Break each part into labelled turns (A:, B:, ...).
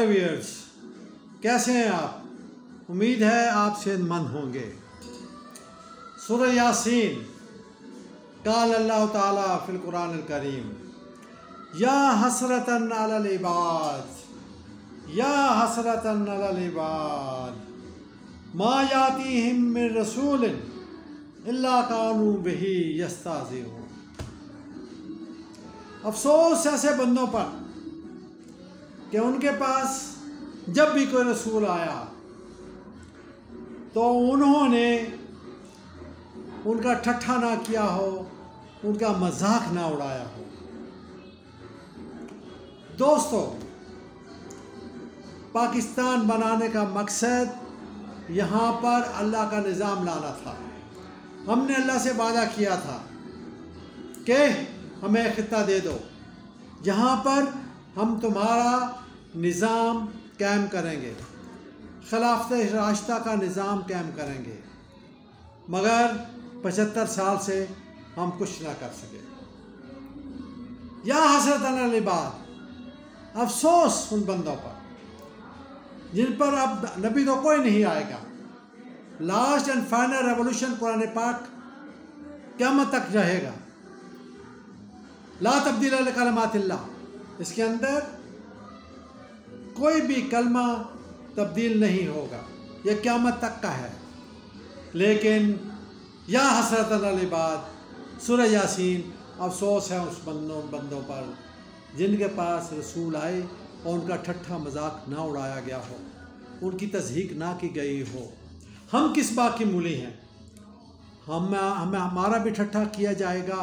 A: Viewers, कैसे हैं आप? उम्मीद है आप सेहतमंद होंगे। सूरह यासीन काल अल्लाह ताला फिल कुरान अल करीम, या हसरतन अलल इबाद, या हसरतन अलल इबाद, मा यातीहिम मिन रसूलिन इल्ला कानू बिही यस्ताज़िऊन। अफसोस ऐसे बंदों पर कि उनके पास जब भी कोई रसूल आया तो उन्होंने उनका ठट्ठा ना किया हो, उनका मजाक ना उड़ाया हो। दोस्तों, पाकिस्तान बनाने का मकसद यहाँ पर अल्लाह का निज़ाम लाना था। हमने अल्लाह से वादा किया था कि हमें खित्ता दे दो, जहाँ पर हम तुम्हारा निज़ाम कायम करेंगे, खिलाफत राशिदा का निज़ाम कायम करेंगे। मगर 75 साल से हम कुछ ना कर सके। या हसरतन अलल इबाद, अफसोस उन बंदों पर जिन पर अब नबी तो कोई नहीं आएगा। Last and final revolution Quran पाक क़यामत तक रहेगा। ला तब्दील लिकलिमातिल्लाह, इसके अंदर कोई भी कलमा तब्दील नहीं होगा, यह क़यामत तक का है। लेकिन या हसरतन अलल इबाद, सूरह यासीन, अफसोस है उस बंदों पर जिनके पास रसूल आए और उनका ठट्ठा मजाक ना उड़ाया गया हो, उनकी तज़हीक ना की गई हो। हम किस बात की मूली हैं? हमें हमारा भी ठट्ठा किया जाएगा,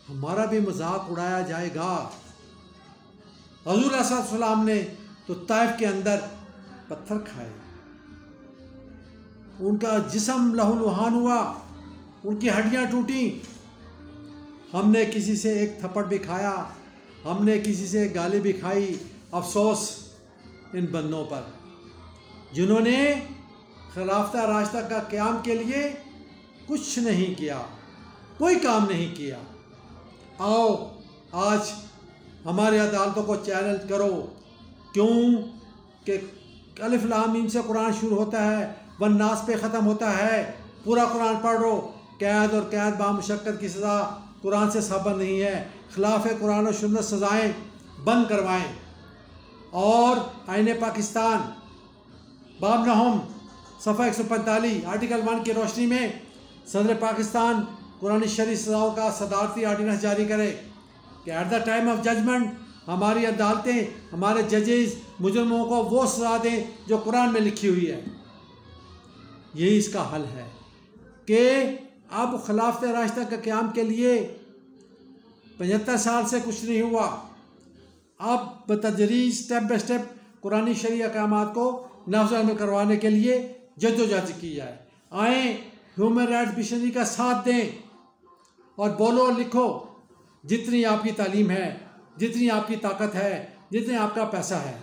A: हमारा भी मजाक उड़ाया जाएगा। हज़ूर अलैहिस्सलाम ने तो ताइफ के अंदर पत्थर खाए, उनका जिस्म लहूलुहान हुआ, उनकी हड्डियां टूटी। हमने किसी से एक थप्पड़ भी खाया, हमने किसी से एक गाली भी खाई। अफसोस इन बंदों पर जिन्होंने खिलाफत राशिदा का क़याम के लिए कुछ नहीं किया, कोई काम नहीं किया। आओ आज हमारे अदालतों को चैलेंज करो। क्यों कि अलिफ लाम मीम से कुरान शुरू होता है, वन नास पे ख़त्म होता है। पूरा कुरान पढ़ो। कैद और कैद बामुशक्क़त की सज़ा कुरान से साबित नहीं है। खिलाफ कुरान और सुन्नत सज़ाएँ बंद करवाएँ। और आईने पाकिस्तान बाब नहम सफ़ा 145 आर्टिकल 1 की रोशनी में सदर पाकिस्तान कुरानी शरीफ सज़ाओं का सदारती आर्डिनेंस जारी करे कि at the time of judgement हमारी अदालतें, हमारे जजेस मुजरमों को वो सज़ा दें जो कुरान में लिखी हुई है। यही इसका हल है कि अब खिलाफत राशिदा के क़याम के लिए 75 साल से कुछ नहीं हुआ। अब बतदरीज स्टेप बाय स्टेप कुरानी शरीय अहकामात को नाफ़िज़ अमल करवाने के लिए जद्दोजहद की जाए। आएँ, ह्यूमन राइट्स मिशनरी का साथ दें और बोलो लिखो। जितनी आपकी तालीम है, जितनी आपकी ताकत है, जितने आपका पैसा है।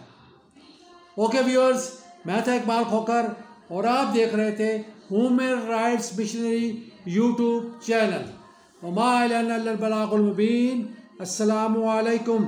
A: ओके व्यूअर्स, मैं था इकबाल खोकर और आप देख रहे थे human rights missionary YouTube channel. वमा अलैना इल्लल बलागुल मुबीन। अस्सलामु अलैकुम।